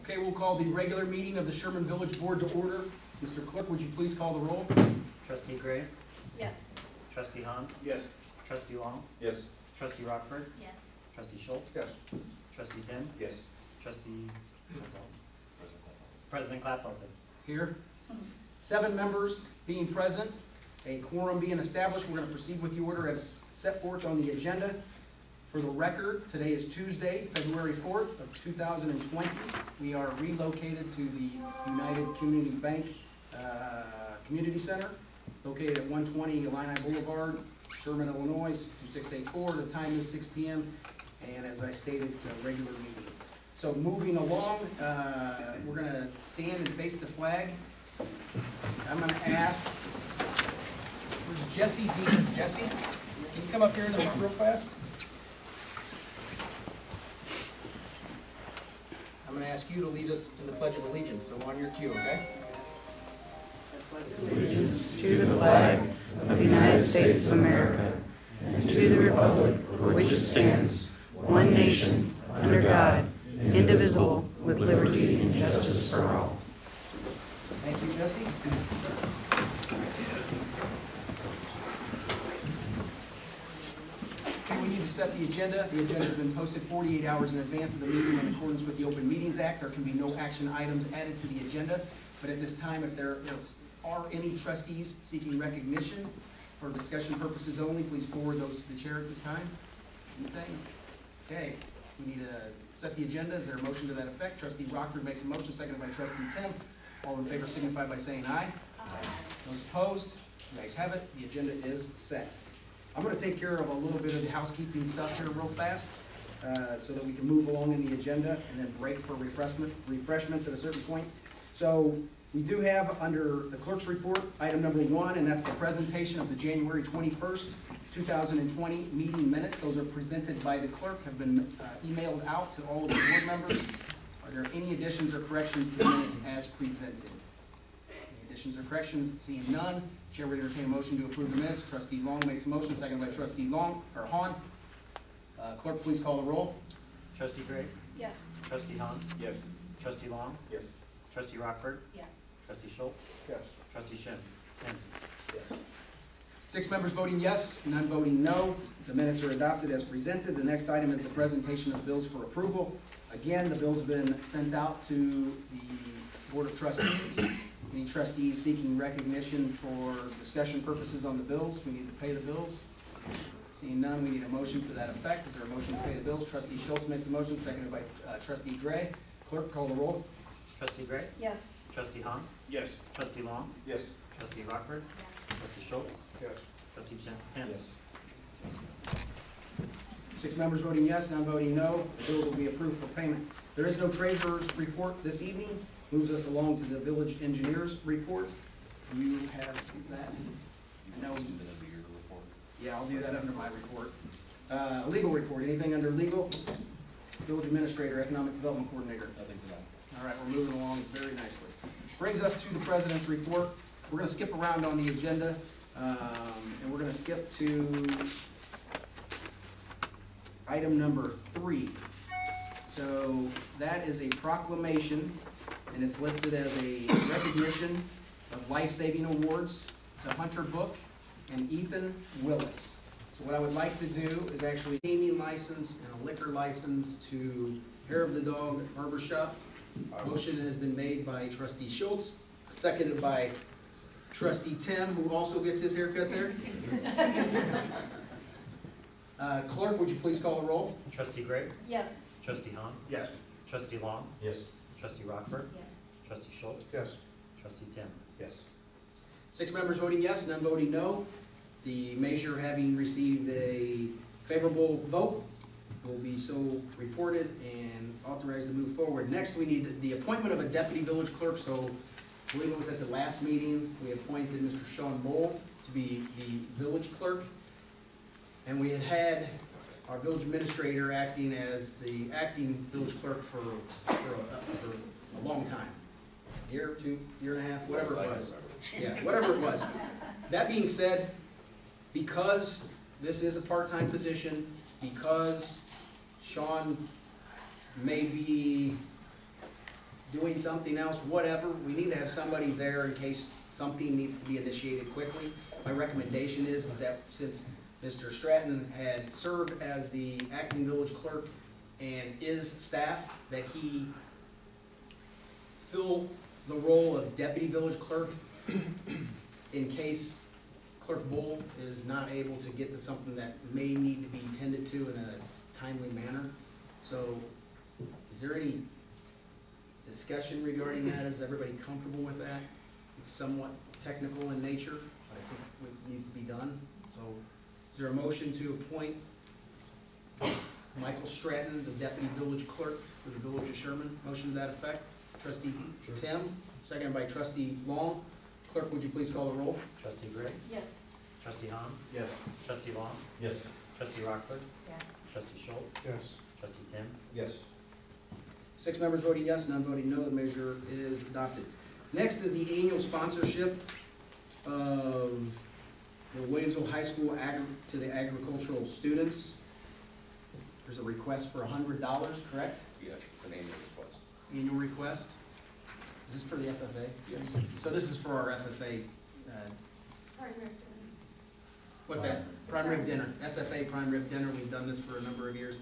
Okay, we'll call the regular meeting of the Sherman Village Board to order. Mr. Clerk, would you please call the roll? Trustee Gray? Yes. Trustee Hahn? Yes. Trustee Long? Yes. Trustee Rockford? Yes. Trustee Schultz? Yes. Trustee Tim? Yes. Trustee, that's all. President Clapelton? Here. 7 members being present, a quorum being established. We're going to proceed with the order as set forth on the agenda. For the record, today is Tuesday, February 4th of 2020. We are relocated to the United Community Bank Community Center, located at 120 Illini Boulevard, Sherman, Illinois, 62684. The time is 6 p.m. And as I stated, it's a regular meeting. So moving along, we're going to stand and face the flag. I'm going to ask, where's Jesse Deans? Jesse, can you come up here in the front real fast? I'm going to ask you to lead us in the Pledge of Allegiance, so on your cue, okay? Allegiance to the flag of the United States of America and to the republic for which it stands, one nation, under God, indivisible, with liberty and justice for all. Thank you, Jesse. Okay, we need to set the agenda. The agenda has been posted 48 hours in advance of the meeting in accordance with the Open Meetings Act. There can be no action items added to the agenda. But at this time, if there are any trustees seeking recognition for discussion purposes only, please forward those to the chair at this time. Anything? Okay, we need to set the agenda. Is there a motion to that effect? Trustee Rockford makes a motion, seconded by Trustee Tim. All in favor signify by saying aye. Aye. Those opposed? You guys have it. The agenda is set. I'm going to take care of a little bit of the housekeeping stuff here real fast so that we can move along in the agenda and then break for refreshments at a certain point. So we do have under the clerk's report, item number 1, and that's the presentation of the January 21st, 2020 meeting minutes. Those are presented by the clerk, have been emailed out to all of the board members. Are there any additions or corrections to the minutes as presented? Any additions or corrections? Seeing none, Chair would entertain a motion to approve the minutes. Trustee Long makes a motion, seconded by Trustee Hahn. Clerk, please call the roll. Trustee Gray? Yes. Trustee Hahn? Yes. Trustee Long? Yes. Trustee Rockford? Yes. Trustee Schultz? Yes. Trustee Tim? Yes. 6 members voting yes, none voting no. The minutes are adopted as presented. The next item is the presentation of bills for approval. Again, the bills have been sent out to the Board of Trustees. Any trustees seeking recognition for discussion purposes on the bills? We need to pay the bills. Seeing none, we need a motion to that effect. Is there a motion to pay the bills? Trustee Schultz makes a motion, seconded by Trustee Gray. Clerk, call the roll. Trustee Gray? Yes. Trustee Hahn? Yes. Trustee Long? Yes. Trustee Rockford? Yes. Trustee Schultz? Yes. Trustee Tim? Yes. 6 members voting yes, none voting no. The bills will be approved for payment. There is no treasurer's report this evening. Moves us along to the village engineer's report. Do you have that? I know. Yeah, I'll do that under my report. Legal report. Anything under legal? Village administrator, economic development coordinator. Nothing tonight. All right, we're moving along very nicely. Brings us to the president's report. We're going to skip around on the agenda, and we're going to skip to item number 3. So that is a proclamation, and it's listed as a recognition of life-saving awards to Hunter Book and Ethan Willis. So what I would like to do is actually a gaming license and a liquor license to Hair of the Dog Barbershop. Motion has been made by Trustee Schultz, seconded by Trustee Tim, who also gets his haircut there. Clerk, would you please call the roll? Trustee Gray? Yes. Trustee Hahn? Yes. Trustee Long? Yes. Trustee Rockford? Yes. Trustee Schultz? Yes. Trustee Tim? Yes. 6 members voting yes, none voting no. The measure having received a favorable vote will be so reported and authorized to move forward. Next, we need the appointment of a deputy village clerk. So I believe it was at the last meeting, we appointed Mr. Sean Bowl to be the village clerk. And we had our village administrator acting as the acting village clerk for a long time. Year, 2, year and a half, whatever it was. Yeah, whatever it was. That being said, because this is a part-time position, because Sean may be doing something else, whatever, we need to have somebody there in case something needs to be initiated quickly. My recommendation is that since Mr. Stratton had served as the acting village clerk and is staff, that he fill the role of deputy village clerk in case Clerk Bull is not able to get to something that may need to be tended to in a timely manner. So, is there any discussion regarding that? Is everybody comfortable with that? It's somewhat technical in nature, but I think it needs to be done. So, is there a motion to appoint Michael Stratton, the deputy village clerk for the village of Sherman? Motion to that effect. Trustee Tim, seconded by Trustee Long. Clerk, would you please call the roll? Trustee Gray? Yes. Trustee Hahn? Yes. Trustee Long? Yes. Trustee Rockford? Yes. Trustee Schultz? Yes. Trustee Tim? Yes. 6 members voting yes, none voting no, the measure is adopted. Next is the annual sponsorship of the Williamsville High School to the agricultural students. There's a request for $100, correct? Yes, it's an annual request. Annual request. Is this for the FFA? Yes. So this is for our FFA, what's that? Prime rib dinner, FFA prime rib dinner. We've done this for a number of years.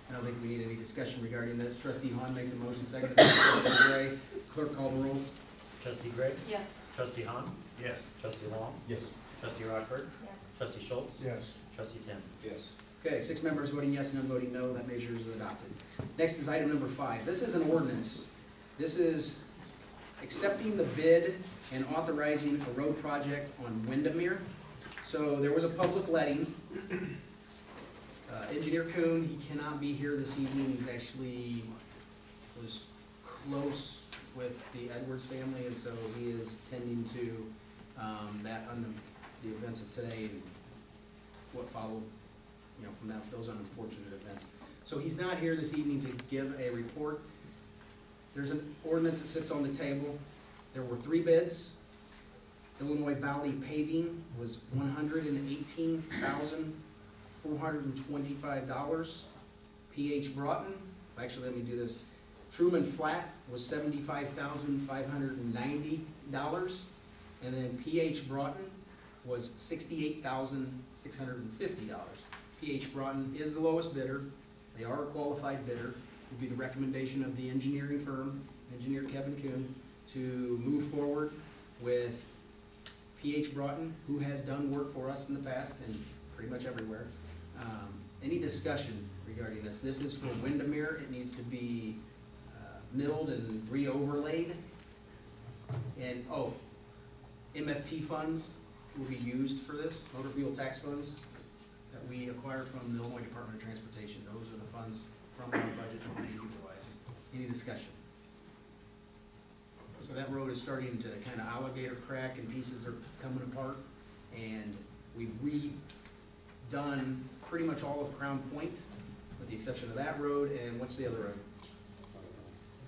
I don't think we need any discussion regarding this. Trustee Hahn makes a motion, seconded by Trustee Gray. Clerk, call the roll. Trustee Gray? Yes. Trustee Hahn? Yes. Trustee Long? Yes. Trustee Rockford? Yes. Trustee Schultz? Yes. Trustee Tim? Yes. Okay, 6 members voting yes, none voting no, that measure is adopted. Next is item number 5. This is an ordinance. This is accepting the bid and authorizing a road project on Windemere. So there was a public letting. Engineer Kuhn, he cannot be here this evening. He's actually was close with the Edwards family, and so he is tending to the events of today and what followed, from those unfortunate events. So he's not here this evening to give a report. There's an ordinance that sits on the table. There were 3 bids. Illinois Valley Paving was $118,425. PH Broughton, actually let me do this. Truman Flat was $75,590. And then PH Broughton was $68,650. PH Broughton is the lowest bidder. They are a qualified bidder. It would be the recommendation of the engineering firm, Engineer Kevin Kuhn, to move forward with PH Broughton, who has done work for us in the past and pretty much everywhere. Any discussion regarding this? This is for Windemere. It needs to be milled and re-overlaid. And, MFT funds will be used for this, motor fuel tax funds that we acquired from the Illinois Department of Transportation. Those are the funds from our budget that we utilize. Any discussion? So that road is starting to kind of alligator crack and pieces are coming apart. And we've redone pretty much all of Crown Point, with the exception of that road. And what's the other road?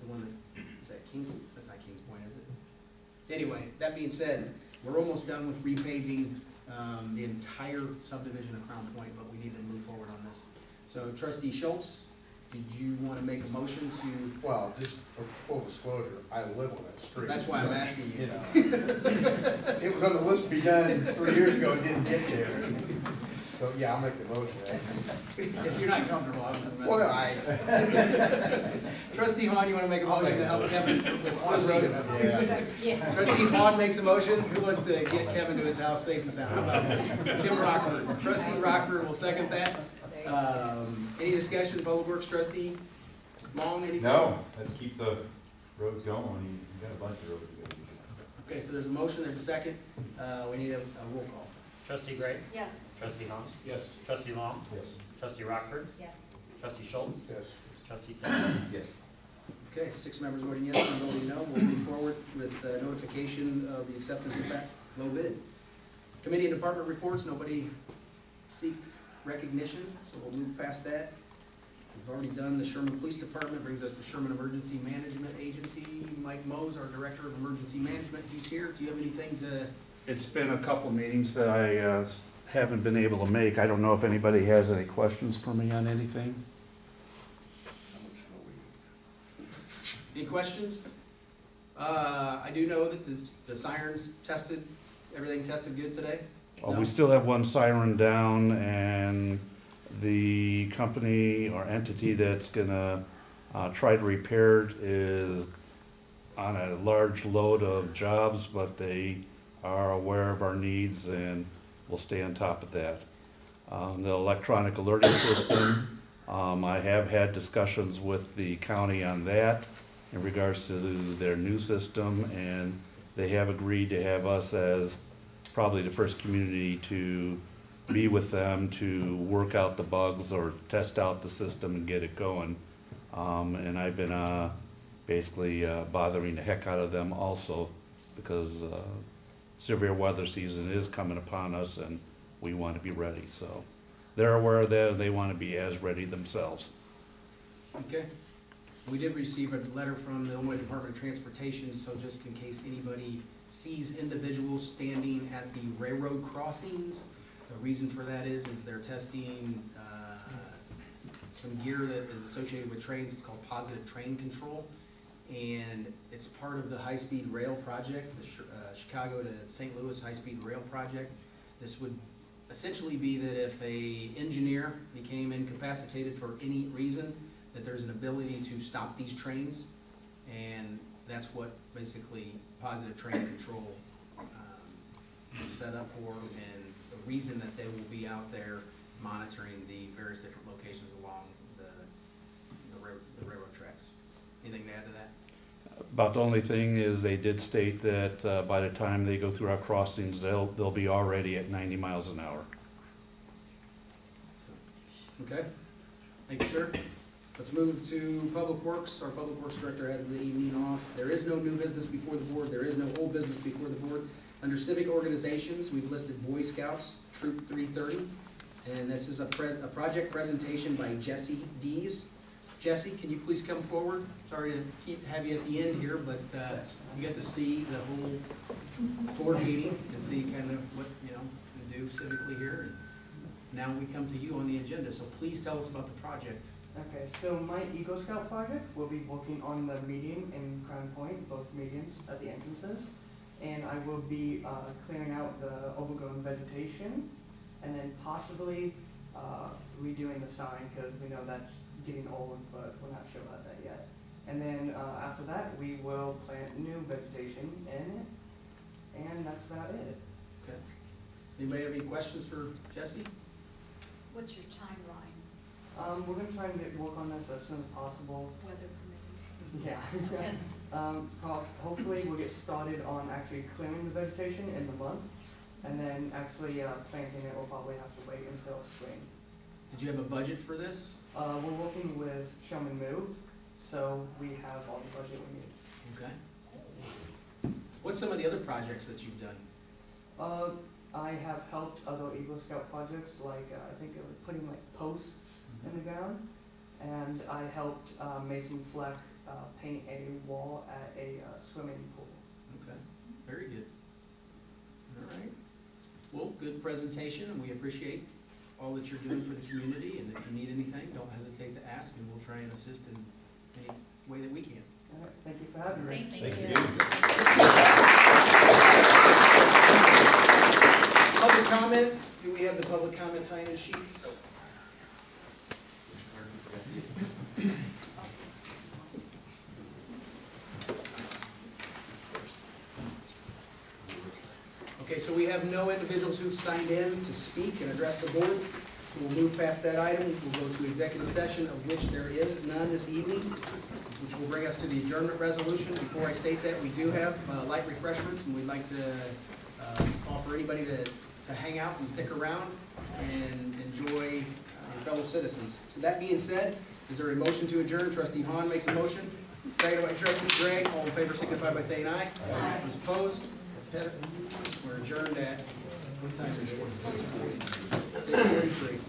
The one that, is that Kings? That's not Kings Point, is it? Anyway, that being said, we're almost done with repaving the entire subdivision of Crown Point, but we need to move forward on this. So Trustee Schultz, did you want to make a motion to? Well, just for full disclosure, I live on that street. That's why I'm asking you. It was on the list to be done 3 years ago, it didn't get there. So, yeah, I'll make the motion. If you're not comfortable, I was messing. Well, Trustee Hahn, you want to make a motion to help Kevin with Swiss roads? Yeah. Trustee Hahn makes a motion. Who wants to get Kevin to his house safe and sound? How about Kim Rockford? Trustee Rockford will second that. Any discussion, Public Works Trustee Long, anything? No, let's keep the roads going. You've got a bunch of roads to go. Okay, so there's a motion, there's a second. We need a roll call. Trustee Gray? Yes. Trustee Hahn? Yes. Trustee Long? Yes. Trustee Rockford? Yes. Trustee Schultz? Yes. Trustee Tim? Yes. Okay, 6 members voting yes, one voting no. We'll move forward with notification of the acceptance of that low bid. Committee and department reports, nobody seeked recognition, so we'll move past that. We've already done the Sherman Police Department, brings us to Sherman Emergency Management Agency. Mike Mose, our Director of Emergency Management, he's here. Do you have anything to? It's been a couple meetings that I haven't been able to make. I don't know if anybody has any questions for me on anything. Any questions? I do know that the sirens tested, everything tested good today? We No? still have one siren down, and the company or entity that's gonna try to repair it is on a large load of jobs, but they are aware of our needs and will stay on top of that. The electronic alerting system, I have had discussions with the county on that in regards to their new system, and they have agreed to have us as probably the first community to be with them to work out the bugs or test out the system and get it going. And I've been basically bothering the heck out of them also, because severe weather season is coming upon us and we want to be ready. So they're aware of that, and they want to be as ready themselves. Okay. We did receive a letter from the Illinois Department of Transportation, so just in case anybody sees individuals standing at the railroad crossings, the reason for that is they're testing some gear that is associated with trains. It's called positive train control, and it's part of the high-speed rail project, the Chicago to St. Louis high-speed rail project. This would essentially be that if a engineer became incapacitated for any reason, that there's an ability to stop these trains, and that's what basically positive train control is set up for, and the reason that they will be out there monitoring the various different locations along the railroad tracks. Anything to add to that? About the only thing is they did state that by the time they go through our crossings, they'll be already at 90 miles an hour. So, okay, thank you, sir. Let's move to Public Works. Our Public Works Director has the evening off. There is no new business before the board. There is no old business before the board. Under civic organizations, we've listed Boy Scouts, Troop 330. And this is a project presentation by Jesse Dees. Jesse, can you please come forward? Sorry to have you at the end here, but you get to see the whole board meeting and see kind of what we do civically here. And now we come to you on the agenda, so please tell us about the project. Okay, so my Eagle Scout project will be working on the median in Crown Point, both medians at the entrances. And I will be clearing out the overgrown vegetation, and then possibly redoing the sign, because we know that's getting old, but we're not sure about that yet. And then after that, we will plant new vegetation in it, and that's about it. Okay. Anybody have any questions for Jesse? What's your timeline, We're going to try and work on this as soon as possible. weather permitting? Yeah. Hopefully we'll get started on actually clearing the vegetation in the month, and then actually planting it will probably have to wait until spring. Did you have a budget for this? We're working with Sherman Village, so we have all the budget we need. Okay. What's some of the other projects that you've done? I have helped other Eagle Scout projects, like I think it was putting like posts in the ground, and I helped Mason Fleck paint a wall at a swimming pool. Okay, very good. All right. Well, good presentation, and we appreciate all that you're doing for the community, and if you need anything, don't hesitate to ask, and we'll try and assist in any way that we can. All right, thank you for having me. Thank you. Public comment, do we have the public comment sign-in sheets? Okay, so we have no individuals who've signed in to speak and address the board. We'll move past that item. We'll go to executive session, of which there is none this evening, which will bring us to the adjournment resolution. Before I state that, we do have light refreshments, and we'd like to offer anybody to hang out and stick around and enjoy your fellow citizens. So that being said, is there a motion to adjourn? Trustee Hahn makes a motion. Second by Trustee Gregg. All in favor signify by saying aye. Aye. Those opposed? We're adjourned at, what time is it? 6:43.